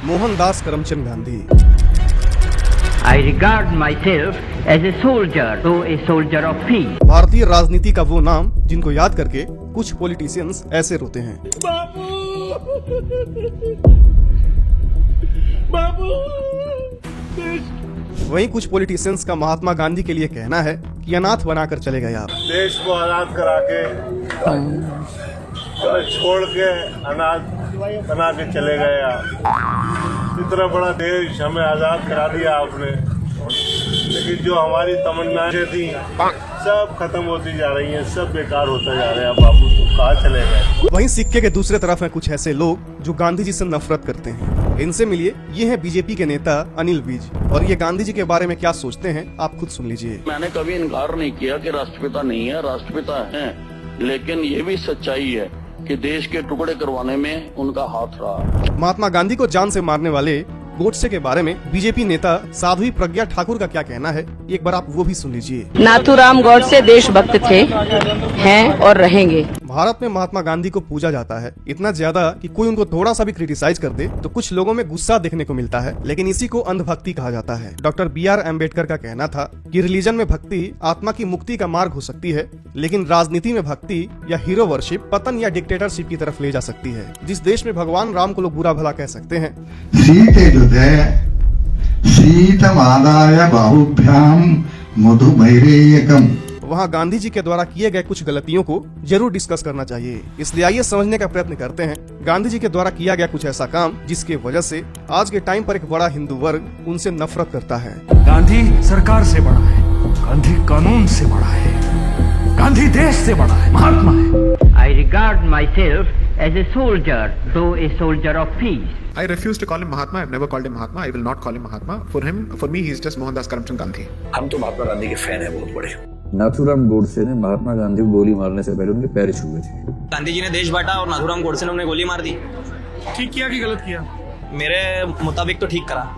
Mohandas Karamchand Gandhi. I regard myself as a soldier, though a soldier of peace. भारतीय राजनीति का वो नाम जिनको याद करके कुछ पॉलिटिशियंस ऐसे रोते हैं। वहीं कुछ पॉलिटिशियंस का महात्मा गांधी के लिए कहना है कि अनाथ बनाकर चले गए आप। देश को आजाद करा के छोड़ के अनाथ बना के चले गए आप। इतना बड़ा देश हमें आजाद करा दिया आपने, लेकिन जो हमारी तमन्नाएं थी सब खत्म होती जा रही हैं, सब बेकार होता जा रहा है। बापू तो कहाँ चले गए। वहीं सिक्के के दूसरे तरफ हैं कुछ ऐसे लोग जो गांधी जी से नफरत करते हैं। इनसे मिलिए, ये हैं बीजेपी के नेता अनिल विज, और ये गांधी जी के बारे में क्या सोचते हैं आप खुद सुन लीजिए। मैंने कभी इनकार नहीं किया कि राष्ट्रपिता नहीं है, राष्ट्रपिता हैं, लेकिन ये भी सच्चाई है कि देश के टुकड़े करवाने में उनका हाथ रहा। महात्मा गांधी को जान से मारने वाले गोडसे के बारे में बीजेपी नेता साध्वी प्रज्ञा ठाकुर का क्या कहना है, एक बार आप वो भी सुन लीजिए। नाथूराम गोडसे देशभक्त थे, हैं और रहेंगे। भारत में महात्मा गांधी को पूजा जाता है, इतना ज्यादा कि कोई उनको थोड़ा सा भी क्रिटिसाइज कर दे तो कुछ लोगों में गुस्सा देखने को मिलता है, लेकिन इसी को अंधभक्ति कहा जाता है। डॉक्टर BR अम्बेडकर का कहना था कि रिलीजन में भक्ति आत्मा की मुक्ति का मार्ग हो सकती है, लेकिन राजनीति में भक्ति या हीरो वर्शिप पतन या डिक्टेटरशिप की तरफ ले जा सकती है। जिस देश में भगवान राम को लोग बुरा भला कह सकते हैं, शीतमादाय बाहुभ्याम मधुमैरेयकम, वहाँ गांधी जी के द्वारा किए गए कुछ गलतियों को जरूर डिस्कस करना चाहिए। इसलिए आइए समझने का प्रयत्न करते हैं गांधी जी के द्वारा किया गया कुछ ऐसा काम जिसके वजह से आज के टाइम पर एक बड़ा हिंदू वर्ग उनसे नफरत करता है। गांधी सरकार से बड़ा है, गांधी कानून से बड़ा है, गांधी देश से बड़ा है, महात्मा है। I regard myself as a soldier, though a soldier of peace. I refuse to call him Mahatma. I've never called him Mahatma. I will not call him Mahatma. For me, he's just Mohandas Karamchand Gandhi. हम तो महात्मा गांधी के fan हैं बहुत बड़े। नाथूराम गोडसे ने महात्मा गांधी को गोली मारने से पहले उनके पैर छुए थे। गांधी जी ने देश बांटा और नाथूराम गोडसे ने उन्हें गोली मार दी। ठीक किया कि गलत किया? मेरे मुताबिक तो ठीक करा।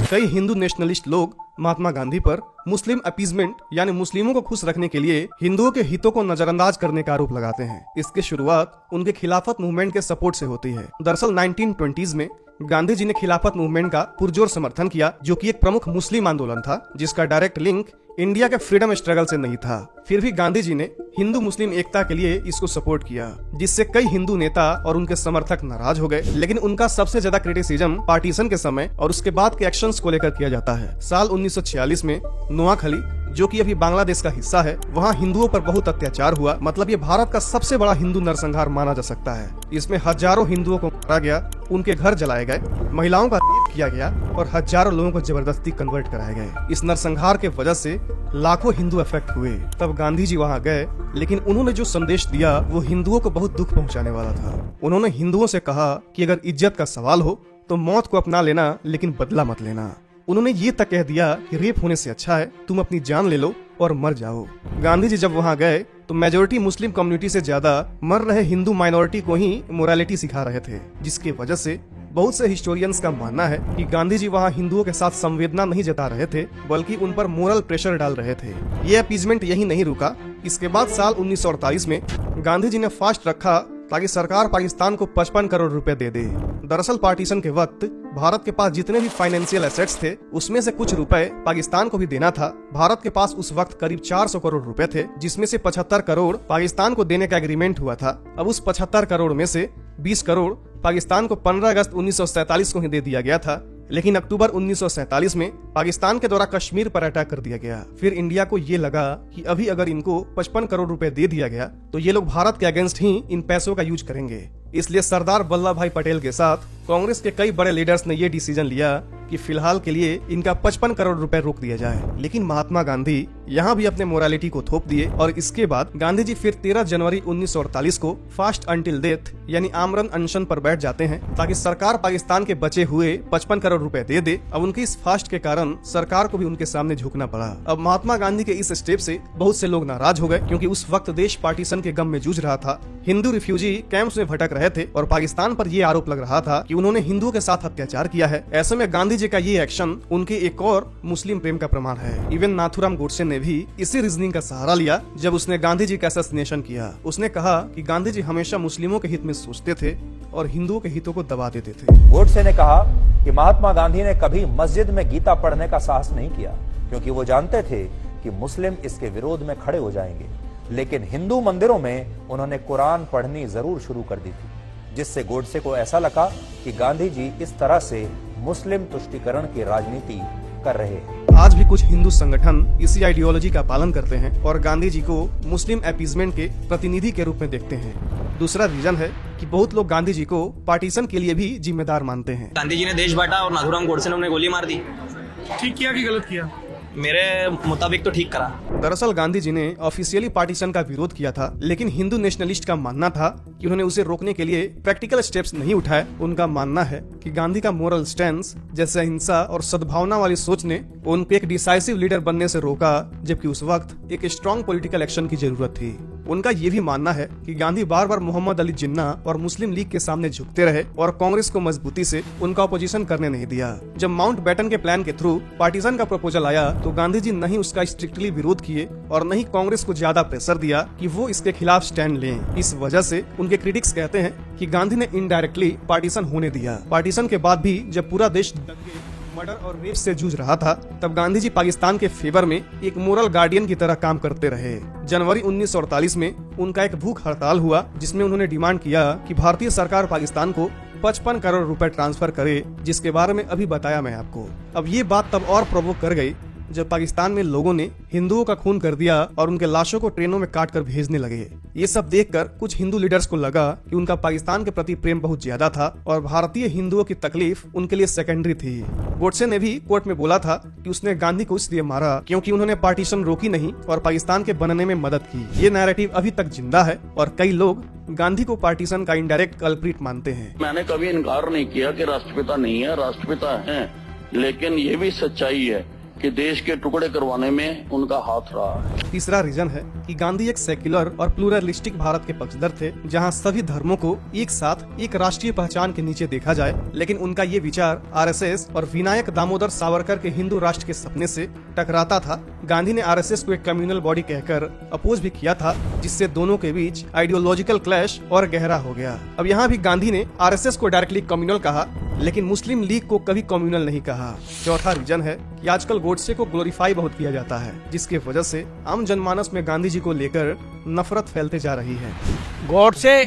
कई हिंदू नेशनलिस्ट लोग महात्मा गांधी पर मुस्लिम अपीजमेंट यानी मुस्लिमों को खुश रखने के लिए हिंदुओं के हितों को नजरअंदाज करने का आरोप लगाते हैं। इसकी शुरुआत उनके खिलाफत मूवमेंट के सपोर्ट से होती है। दरअसल 1920s में गांधी जी ने खिलाफत मूवमेंट का पुरजोर समर्थन किया, जो कि एक प्रमुख मुस्लिम आंदोलन था जिसका डायरेक्ट लिंक इंडिया के फ्रीडम स्ट्रगल से नहीं था। फिर भी गांधी जी ने हिंदू मुस्लिम एकता के लिए इसको सपोर्ट किया, जिससे कई हिंदू नेता और उनके समर्थक नाराज हो गए। लेकिन उनका सबसे ज्यादा क्रिटिसिज्म पार्टीशन के समय और उसके बाद के एक्शंस को लेकर किया जाता है। साल 1946 में नोआखली, जो कि अभी बांग्लादेश का हिस्सा है, वहाँ हिंदुओं पर बहुत अत्याचार हुआ। मतलब ये भारत का सबसे बड़ा हिंदू नरसंहार माना जा सकता है। इसमें हजारों हिंदुओं को मारा गया, उनके घर जलाए गए, महिलाओं का रेप किया गया और हजारों लोगों को जबरदस्ती कन्वर्ट कराए गए। इस नरसंहार के वजह से लाखों हिंदू अफेक्ट हुए। तब गांधी जी वहाँ गए, लेकिन उन्होंने जो संदेश दिया वो हिंदुओं को बहुत दुख पहुँचाने वाला था। उन्होंने हिंदुओं से कहा कि अगर इज्जत का सवाल हो तो मौत को अपना लेना, लेकिन बदला मत लेना। उन्होंने ये तक कह दिया कि रेप होने से अच्छा है तुम अपनी जान ले लो और मर जाओ। गांधी जी जब वहाँ गए तो मेजोरिटी मुस्लिम कम्युनिटी से ज्यादा मर रहे हिंदू माइनॉरिटी को ही मोरालिटी सिखा रहे थे, जिसकी वजह से बहुत से हिस्टोरियंस का मानना है कि गांधी जी वहाँ हिंदुओं के साथ संवेदना नहीं जता रहे थे, बल्कि उन पर मोरल प्रेशर डाल रहे थे। ये अपीजमेंट यही नहीं रुका। इसके बाद साल 1948 में गांधी जी ने फास्ट रखा ताकि सरकार पाकिस्तान को 55 करोड़ रुपए दे दे। दरअसल पार्टीशन के वक्त भारत के पास जितने भी फाइनेंशियल एसेट्स थे उसमें से कुछ रुपए पाकिस्तान को भी देना था। भारत के पास उस वक्त करीब 400 करोड़ रुपए थे, जिसमें से 75 करोड़ पाकिस्तान को देने का एग्रीमेंट हुआ था। अब उस 75 करोड़ में से 20 करोड़ पाकिस्तान को 15 अगस्त 1947 को ही दे दिया गया था, लेकिन अक्टूबर 1947 में पाकिस्तान के द्वारा कश्मीर पर अटैक कर दिया गया। फिर इंडिया को ये लगा कि अभी अगर इनको 55 करोड़ रुपए दे दिया गया तो ये लोग भारत के अगेंस्ट ही इन पैसों का यूज करेंगे। इसलिए सरदार वल्लभ भाई पटेल के साथ कांग्रेस के कई बड़े लीडर्स ने ये डिसीजन लिया कि फिलहाल के लिए इनका 55 करोड़ रुपए रोक दिया जाए। लेकिन महात्मा गांधी यहाँ भी अपने मोरालिटी को थोप दिए और इसके बाद गांधी जी फिर 13 जनवरी 1948 को फास्ट अंटिल डेथ यानी आमरण अनशन पर बैठ जाते हैं, ताकि सरकार पाकिस्तान के बचे हुए 55 करोड़ रुपए दे दे। अब उनके इस फास्ट के कारण सरकार को भी उनके सामने झुकना पड़ा। अब महात्मा गांधी के इस स्टेप से बहुत से लोग नाराज हो गए, क्योंकि उस वक्त देश पार्टीशन के गम में जूझ रहा था। हिंदू रिफ्यूजी कैंप्स में भटक रहे रहे थे और पाकिस्तान पर ये आरोप लग रहा था कि उन्होंने हिंदुओं के साथ अत्याचार किया है। ऐसे में गांधी जी का ये एक्शन उनके एक और मुस्लिम प्रेम का प्रमाण है। इवन नाथूराम गोडसे ने भी इसी रीजनिंग का सहारा लिया जब उसने गांधी जी का असैसिनेशन किया। उसने कहा कि गांधी जी हमेशा मुस्लिमों के हित में सोचते थे और हिंदुओं के हितों को दबा देते थे। गोडसे ने कहा कि महात्मा गांधी ने कभी मस्जिद में गीता पढ़ने का साहस नहीं किया, क्योंकि वो जानते थे कि मुस्लिम इसके विरोध में खड़े हो जाएंगे। लेकिन हिंदू मंदिरों में उन्होंने कुरान पढ़नी जरूर शुरू कर दी थी, जिससे गोडसे को ऐसा लगा कि गांधी जी इस तरह से मुस्लिम तुष्टीकरण की राजनीति कर रहे हैं। आज भी कुछ हिंदू संगठन इसी आइडियोलॉजी का पालन करते हैं और गांधी जी को मुस्लिम अपीजमेंट के प्रतिनिधि के रूप में देखते हैं। दूसरा रीजन है कि बहुत लोग गांधी जी को पार्टीशन के लिए भी जिम्मेदार मानते हैं। गांधी जी ने देश बांटा और नाथूराम गोडसे ने उन्हें गोली मार दी। ठीक किया कि गलत किया? मेरे मुताबिक तो ठीक करा। दरअसल गांधी जी ने ऑफिशियली पार्टीशन का विरोध किया था, लेकिन हिंदू नेशनलिस्ट का मानना था कि उन्होंने उसे रोकने के लिए प्रैक्टिकल स्टेप्स नहीं उठाए। उनका मानना है कि गांधी का मोरल स्टैंस जैसे अहिंसा और सद्भावना वाली सोच ने उनको एक डिसाइसिव लीडर बनने से रोका, जबकि उस वक्त एक स्ट्रॉन्ग पॉलिटिकल एक्शन की जरूरत थी। उनका ये भी मानना है कि गांधी बार बार मोहम्मद अली जिन्ना और मुस्लिम लीग के सामने झुकते रहे और कांग्रेस को मजबूती से उनका अपोजिशन करने नहीं दिया। जब माउंट बैटन के प्लान के थ्रू पार्टीशन का प्रपोजल आया तो गांधी जी नहीं उसका स्ट्रिक्टली विरोध किए और नहीं कांग्रेस को ज्यादा प्रेशर दिया कि वो इसके खिलाफ स्टैंड लें। इस वजह से उनके क्रिटिक्स कहते हैं कि गांधी ने इनडायरेक्टली पार्टीशन होने दिया। पार्टीशन के बाद भी जब पूरा देश दंगे, मर्डर और रेप से जूझ रहा था, तब गांधी जी पाकिस्तान के फेवर में एक मोरल गार्डियन की तरह काम करते रहे। जनवरी 1948 में उनका एक भूख हड़ताल हुआ, जिसमें उन्होंने डिमांड किया कि भारतीय सरकार पाकिस्तान को 55 करोड़ रुपए ट्रांसफर करे, जिसके बारे में अभी बताया मैं आपको। अब ये बात तब और प्रोवोक कर गई जब पाकिस्तान में लोगों ने हिंदुओं का खून कर दिया और उनके लाशों को ट्रेनों में काट कर भेजने लगे। ये सब देखकर कुछ हिंदू लीडर्स को लगा कि उनका पाकिस्तान के प्रति प्रेम बहुत ज्यादा था और भारतीय हिंदुओं की तकलीफ उनके लिए सेकेंडरी थी। गोडसे ने भी कोर्ट में बोला था कि उसने गांधी को इसलिए मारा क्योंकि उन्होंने पार्टीशन रोकी नहीं और पाकिस्तान के बनने में मदद की। ये नैरेटिव अभी तक जिंदा है और कई लोग गांधी को पार्टीशन का इनडायरेक्ट कल्प्रिट मानते हैं। मैंने कभी इनकार नहीं किया कि राष्ट्रपिता नहीं है, राष्ट्रपिता हैं, लेकिन ये भी सच्चाई है कि देश के टुकड़े करवाने में उनका हाथ रहा है। तीसरा रीजन है कि गांधी एक सेक्युलर और प्लूरलिस्टिक भारत के पक्षधर थे, जहां सभी धर्मों को एक साथ एक राष्ट्रीय पहचान के नीचे देखा जाए। लेकिन उनका ये विचार आरएसएस और विनायक दामोदर सावरकर के हिंदू राष्ट्र के सपने से टकराता था। गांधी ने आरएसएस को एक कम्युनल बॉडी कहकर अपोज भी किया था, जिससे दोनों के बीच आइडियोलॉजिकल क्लैश और गहरा हो गया। अब यहाँ भी गांधी ने आरएसएस को डायरेक्टली कम्युनल कहा, लेकिन मुस्लिम लीग को कभी कम्युनल नहीं कहा। चौथा रीजन है कि आजकल गोडसे को ग्लोरीफाई बहुत किया जाता है, जिसके वजह से आम जनमानस में गांधी जी को लेकर नफरत फैलते जा रही है। गोडसे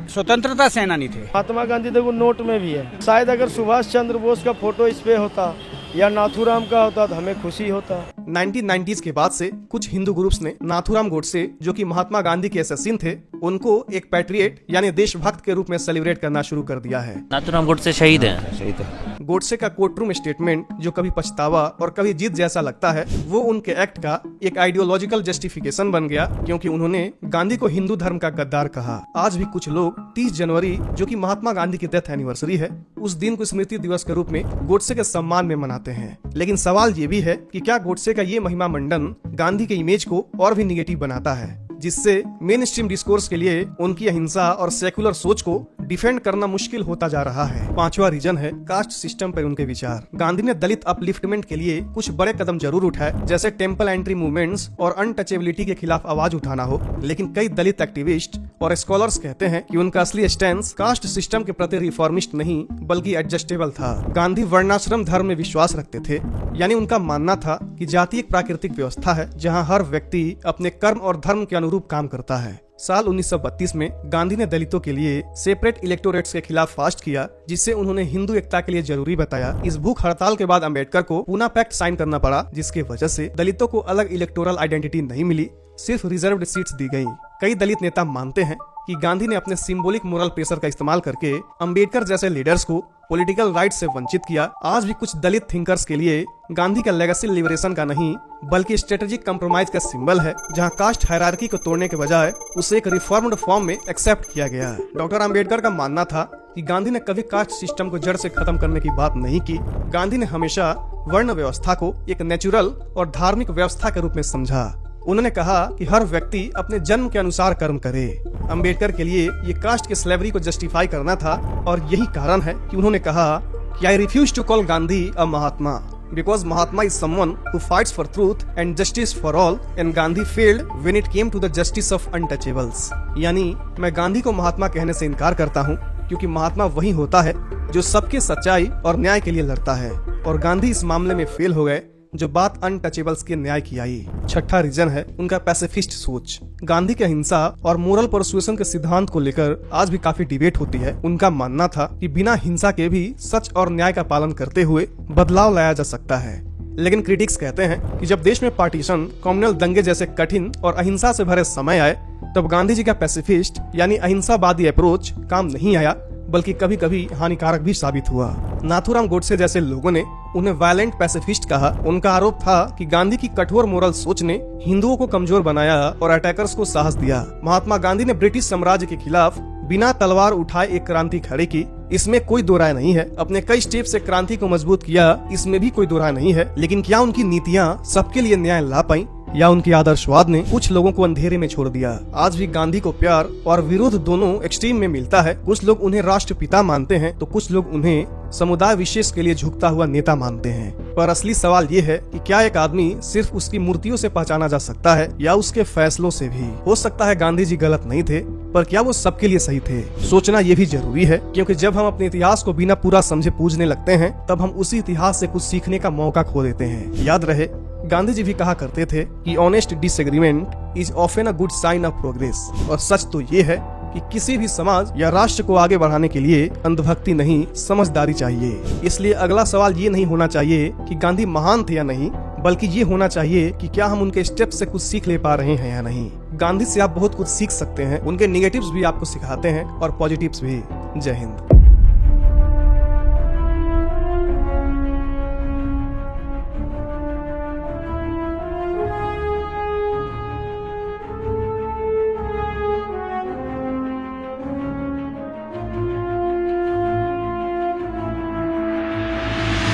स्वतंत्रता सेनानी थे। महात्मा गांधी देखो नोट में भी है। शायद अगर सुभाष चंद्र बोस का फोटो इस पे होता या नाथूराम का होता तो हमें खुशी होता। 1990s के बाद से कुछ हिंदू ग्रुप्स ने नाथूराम गोडसे, जो कि महात्मा गांधी के असैसिन थे, उनको एक पैट्रियट यानी देशभक्त के रूप में सेलिब्रेट करना शुरू कर दिया है। नाथूराम गोडसे शहीद हैं। गोडसे का कोर्टरूम स्टेटमेंट, जो कभी पछतावा और कभी जीत जैसा लगता है, वो उनके एक्ट का एक आइडियोलॉजिकल जस्टिफिकेशन बन गया, क्योंकि उन्होंने गांधी को हिंदू धर्म का गद्दार कहा। आज भी कुछ लोग 30 जनवरी, जो कि महात्मा गांधी की डेथ एनिवर्सरी है, उस दिन को स्मृति दिवस के रूप में गोडसे के सम्मान में मनाते हैं। लेकिन सवाल ये भी है कि क्या गोडसे का ये महिमा मंडन गांधी के इमेज को और भी निगेटिव बनाता है, जिससे मेन स्ट्रीम डिस्कोर्स के लिए उनकी अहिंसा और सेकुलर सोच को डिफेंड करना मुश्किल होता जा रहा है। पांचवा रीजन है कास्ट सिस्टम पर उनके विचार। गांधी ने दलित अपलिफ्टमेंट के लिए कुछ बड़े कदम जरूर उठाए, जैसे टेम्पल एंट्री मूवमेंट्स और अनटचेबिलिटी के खिलाफ आवाज उठाना हो, लेकिन कई दलित एक्टिविस्ट और स्कॉलर्स कहते हैं कि उनका असली स्टैंस कास्ट सिस्टम के प्रति रिफॉर्मिस्ट नहीं बल्कि एडजस्टेबल था। गांधी वर्णाश्रम धर्म में विश्वास रखते थे, यानी उनका मानना था कि जाति एक प्राकृतिक व्यवस्था है जहाँ हर व्यक्ति अपने कर्म और धर्म के अनुरूप काम करता है। साल 1932 में गांधी ने दलितों के लिए सेपरेट इलेक्टोरेट्स के खिलाफ फास्ट किया, जिससे उन्होंने हिंदू एकता के लिए जरूरी बताया। इस भूख हड़ताल के बाद अंबेडकर को पूना पैक्ट साइन करना पड़ा, जिसकी वजह से दलितों को अलग इलेक्टोरल आइडेंटिटी नहीं मिली, सिर्फ रिजर्व्ड सीट्स दी गई। कई दलित नेता मानते हैं कि गांधी ने अपने सिंबॉलिक मोरल प्रेशर का इस्तेमाल करके अंबेडकर जैसे लीडर्स को पॉलिटिकल राइट से वंचित किया। आज भी कुछ दलित थिंकर्स के लिए गांधी का लेगेसी लिबरेशन का नहीं बल्कि स्ट्रेटेजिक कंप्रोमाइज का सिंबल है, जहां कास्ट हायरार्की को तोड़ने के बजाय उसे एक रिफॉर्म्ड फॉर्म में एक्सेप्ट किया गया। डॉक्टर अंबेडकर का मानना था कि गांधी ने कभी कास्ट सिस्टम को जड़ से खत्म करने की बात नहीं की। गांधी ने हमेशा वर्ण व्यवस्था को एक नेचुरल और धार्मिक व्यवस्था के रूप में समझा। उन्होंने कहा कि हर व्यक्ति अपने जन्म के अनुसार कर्म करे। अंबेडकर के लिए ये कास्ट के स्लेवरी को जस्टिफाई करना था और यही कारण है कि उन्होंने कहा कि I refuse to call Gandhi a Mahatma because Mahatma is someone who fights for truth and justice for all and Gandhi failed when it came to the justice of untouchables। यानी मैं गांधी को महात्मा कहने से इनकार करता हूँ क्योंकि महात्मा वही होता है जो सबके सच्चाई और न्याय के लिए लड़ता है और गांधी इस मामले में फेल हो गए जो बात अनटचेबल्स के न्याय की आई। छठा रीजन है उनका पैसिफिस्ट सोच। गांधी के अहिंसा और मोरल परसुएशन के सिद्धांत को लेकर आज भी काफी डिबेट होती है। उनका मानना था कि बिना हिंसा के भी सच और न्याय का पालन करते हुए बदलाव लाया जा सकता है, लेकिन क्रिटिक्स कहते हैं कि जब देश में पार्टीशन, कम्युनल दंगे जैसे कठिन और अहिंसा से भरे समय आए तब गांधी जी का पैसिफिस्ट यानी अहिंसावादी अप्रोच काम नहीं आया बल्कि कभी कभी हानिकारक भी साबित हुआ। नाथूराम गोडसे जैसे लोगों ने उन्हें वायलेंट पैसिफिस्ट कहा। उनका आरोप था कि गांधी की कठोर मोरल सोच ने हिंदुओं को कमजोर बनाया और अटैकर्स को साहस दिया। महात्मा गांधी ने ब्रिटिश साम्राज्य के खिलाफ बिना तलवार उठाए एक क्रांति खड़ी की, इसमें कोई दो राय नहीं है। अपने कई स्टेप से क्रांति को मजबूत किया, इसमें भी कोई दो राय नहीं है। लेकिन क्या उनकी नीतियाँ सबके लिए न्याय ला पाई या उनकी आदर्शवाद ने कुछ लोगों को अंधेरे में छोड़ दिया? आज भी गांधी को प्यार और विरोध दोनों एक्सट्रीम में मिलता है। कुछ लोग उन्हें राष्ट्रपिता मानते हैं तो कुछ लोग उन्हें समुदाय विशेष के लिए झुकता हुआ नेता मानते हैं। पर असली सवाल ये है कि क्या एक आदमी सिर्फ उसकी मूर्तियों से पहचाना जा सकता है या उसके फैसलों से भी? हो सकता है गांधी जी गलत नहीं थे, पर क्या वो सबके लिए सही थे? सोचना ये भी जरूरी है, क्योंकि जब हम अपने इतिहास को बिना पूरा समझे पूजने लगते हैं तब हम उसी इतिहास से कुछ सीखने का मौका खो देते हैं। याद रहे, गांधी जी भी कहा करते थे कि honest disagreement is often a good sign of progress. और सच तो ये है कि किसी भी समाज या राष्ट्र को आगे बढ़ाने के लिए अंधभक्ति नहीं, समझदारी चाहिए। इसलिए अगला सवाल ये नहीं होना चाहिए कि गांधी महान थे या नहीं, बल्कि ये होना चाहिए कि क्या हम उनके स्टेप से कुछ सीख ले पा रहे हैं या नहीं। गांधी से आप बहुत कुछ सीख सकते हैं, उनके नेगेटिव्स भी आपको सिखाते हैं और पॉजिटिव्स भी। जय हिंद।